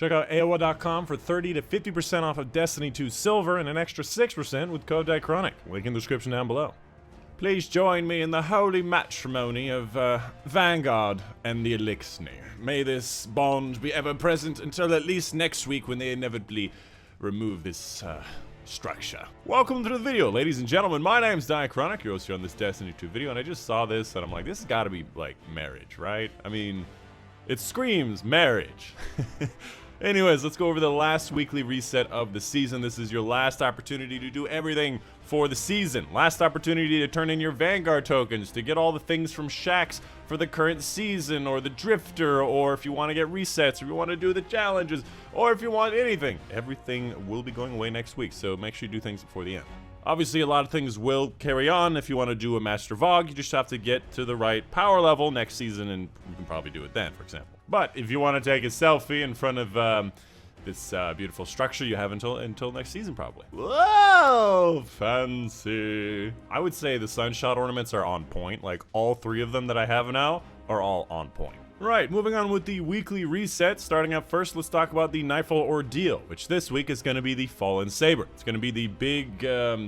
Check out AOA.com for 30 to 50% off of Destiny 2 Silver and an extra 6% with code Dychronic. Link in the description down below. Please join me in the holy matrimony of Vanguard and the Elixir. May this bond be ever present until at least next week when they inevitably remove this structure. Welcome to the video, ladies and gentlemen. My name's Dychronic, your host here on this Destiny 2 video, and I just saw this and I'm like, this has got to be like marriage, right? I mean, it screams marriage. Anyways, let's go over the last weekly reset of the season. This is your last opportunity to do everything for the season. Last opportunity to turn in your Vanguard tokens, to get all the things from Shaxx for the current season, or the Drifter, or if you want to get resets, or if you want to do the challenges, or if you want anything. Everything will be going away next week, so make sure you do things before the end. Obviously, a lot of things will carry on. If you want to do a Master Vogue, you just have to get to the right power level next season, and you can probably do it then, for example. But if you want to take a selfie in front of this beautiful structure, you have until next season, probably. Whoa, fancy. I would say the Sunshot ornaments are on point. Like, all three of them that I have now are all on point. Right, moving on with the weekly reset. Starting out first, let's talk about the Nightfall Ordeal, which this week is going to be the Fallen Saber. It's going to be the big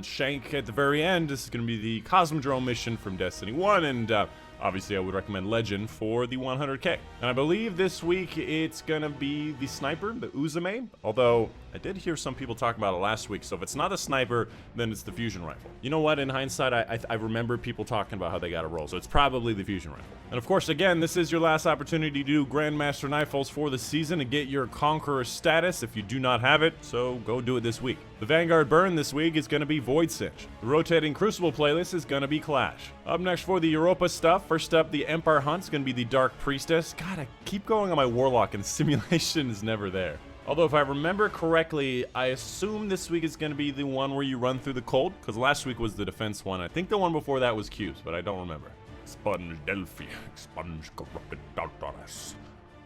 shank at the very end. This is going to be the Cosmodrome mission from Destiny 1, and obviously I would recommend Legend for the 100k. And I believe this week it's going to be the Sniper, the Uzume, although I did hear some people talk about it last week, so if it's not a sniper, then it's the fusion rifle. You know what, in hindsight, I remember people talking about how they got a roll, so it's probably the fusion rifle. And of course, again, this is your last opportunity to do Grandmaster Nightfalls for the season and get your Conqueror status if you do not have it, so go do it this week. The Vanguard burn this week is going to be Void Cinch. The rotating Crucible playlist is going to be Clash. Up next for the Europa stuff, first up, the Empire Hunt is going to be the Dark Priestess. God, I keep going on my Warlock and the simulation is never there. Although, if I remember correctly, I assume this week is going to be the one where you run through the cold, because last week was the defense one. I think the one before that was Cubes, but I don't remember. Sponge Delphi, expunge corrupted Darkness.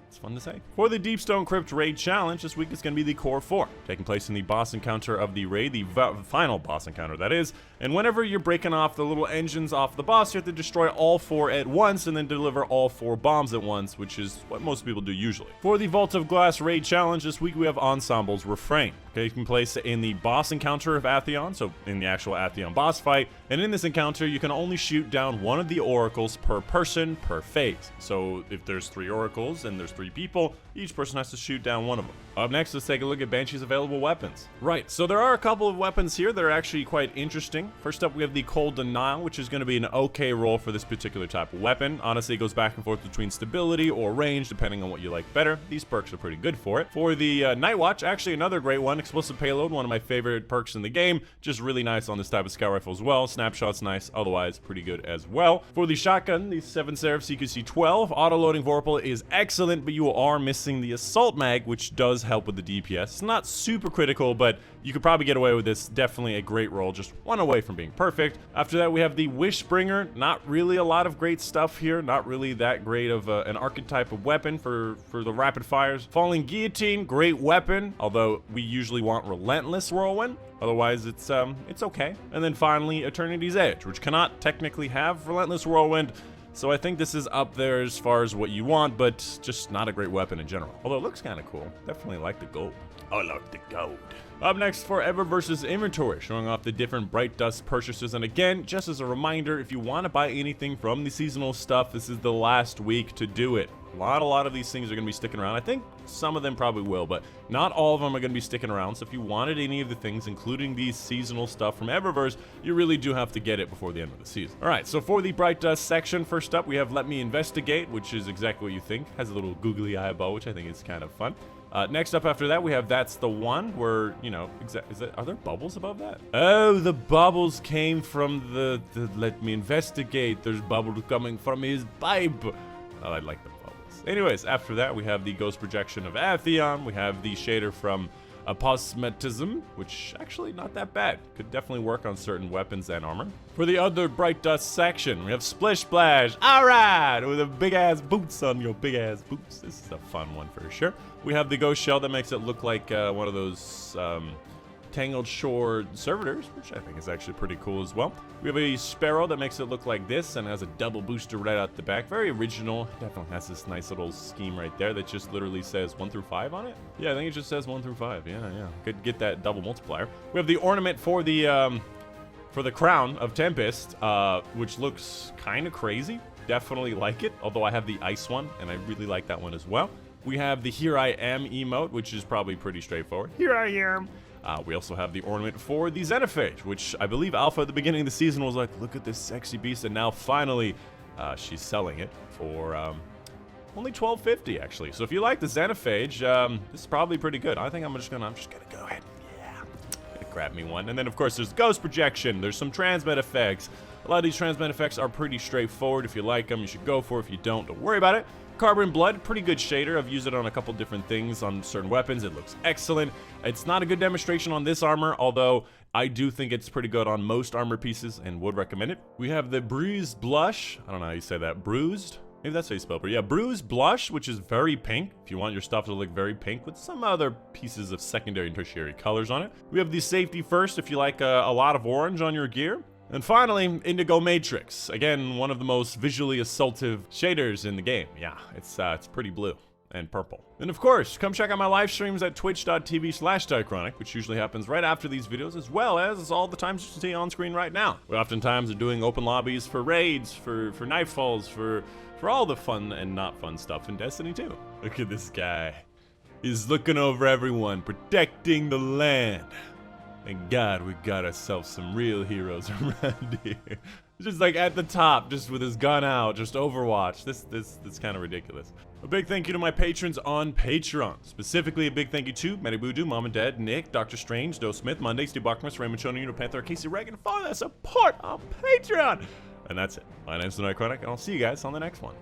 It's fun to say. For the Deepstone Crypt Raid Challenge, this week is going to be the Core 4, taking place in the boss encounter of the raid, the final boss encounter, that is. And whenever you're breaking off the little engines off the boss, you have to destroy all 4 at once and then deliver all 4 bombs at once, which is what most people do usually. For the Vault of Glass Raid Challenge, this week we have Ensemble's Refrain. Okay, you can place in the boss encounter of Atheon, so in the actual Atheon boss fight, and in this encounter you can only shoot down one of the oracles per person per phase. So if there's 3 oracles and there's 3 people, each person has to shoot down one of them. Up next, let's take a look at Banshee's available weapons. Right, so there are a couple of weapons here that are actually quite interesting. First up, we have the Cold Denial, which is going to be an okay roll for this particular type of weapon. Honestly, it goes back and forth between stability or range, depending on what you like better. These perks are pretty good for it. For the Night Watch, actually another great one, Explosive Payload, one of my favorite perks in the game. Just really nice on this type of scout rifle as well. Snapshot's nice, otherwise pretty good as well. For the shotgun, the 7 Seraph CQC 12, auto-loading Vorpal is excellent, but you are missing the Assault Mag, which does help with the DPS. It's not super critical, but you could probably get away with this. Definitely a great roll, just one away from being perfect. After that, we have the WISHBRINGER. Not really a lot of great stuff here. Not really that great of an archetype of weapon for the rapid fires. Falling Guillotine, great weapon, although we usually want Relentless Whirlwind. Otherwise, it's okay. And then finally, Eternity's Edge, which cannot technically have Relentless Whirlwind. So I think this is up there as far as what you want, but just not a great weapon in general. Although it looks kind of cool. Definitely like the gold. I like the gold. Up next for Eververse's inventory, showing off the different Bright Dust purchases. And again, just as a reminder, if you want to buy anything from the seasonal stuff, this is the last week to do it. A lot of these things are going to be sticking around. I think some of them probably will, but not all of them are going to be sticking around. So if you wanted any of the things, including these seasonal stuff from Eververse, you really do have to get it before the end of the season. All right, so for the Bright Dust section, first up, we have Let Me Investigate, which is exactly what you think. Has a little googly eyeball, which I think is kind of fun. Next up after that, we have That's the One, where, you know, are there bubbles above that? Oh, the bubbles came from the Let Me Investigate. There's bubbles coming from his pipe. Oh, I like the bubbles. Anyways, after that, we have the Ghost Projection of Atheon. We have the shader from APOSEMATISM, which actually not that bad. Could definitely work on certain weapons and armor. For the other Bright Dust section, we have Splish Splash. All right, with the big ass boots on your big ass boots. This is a fun one for sure. We have the Ghost Shell that makes it look like one of those Tangled Shore servitors, which I think is actually pretty cool as well. We have a sparrow that makes it look like this and has a double booster right out the back. Very original. Definitely has this nice little scheme right there that just literally says 1 through 5 on it. Yeah, I think it just says 1 through 5. Yeah. Could get that double multiplier. We have the ornament for the crown of Tempest, which looks kind of crazy. Definitely like it, although I have the ice one, and I really like that one as well. We have the Here I Am emote, which is probably pretty straightforward. Here I am. We also have the ornament for the Xenophage, which I believe Alpha at the beginning of the season was like, look at this sexy beast, and now finally she's selling it for only $12.50 actually. So if you like the Xenophage, this is probably pretty good. I think I'm just gonna go ahead. Grab me one. And then of course there's ghost projection, there's some transmit effects. A lot of these transmit effects are pretty straightforward. If you like them, you should go for it. If you don't worry about it. Carbon Blood, pretty good shader. I've used it on a couple different things on certain weapons. It looks excellent. It's not a good demonstration on this armor, although I do think it's pretty good on most armor pieces and would recommend it. We have the Bruised Blush. I don't know how you say that. Bruised? Maybe that's how you spell it, but yeah, Bruised Blush, which is very pink. If you want your stuff to look very pink with some other pieces of secondary and tertiary colors on it. We have the Safety First if you like a lot of orange on your gear. And finally, Indigo Matrix. Again, one of the most visually assaultive shaders in the game. Yeah, it's pretty blue and purple. And of course, come check out my live streams at twitch.tv/Dychronic, which usually happens right after these videos, as well as all the times you see on screen right now. We oftentimes are doing open lobbies for raids, for nightfalls, for all the fun and not fun stuff in Destiny 2. Look at this guy. He's looking over everyone, protecting the land. Thank God we got ourselves some real heroes around here. Just like at the top, just with his gun out, just Overwatch. This kind of ridiculous. A big thank you to my patrons on Patreon. Specifically, a big thank you to Medibudu, Mom and Dad, Nick, Dr. Strange, Doe Smith, Monday, Steve Bachmus, Raymond Shonen, Uno Panther, Casey Reagan, for that support on Patreon. And that's it. My name's Dychronic, and I'll see you guys on the next one.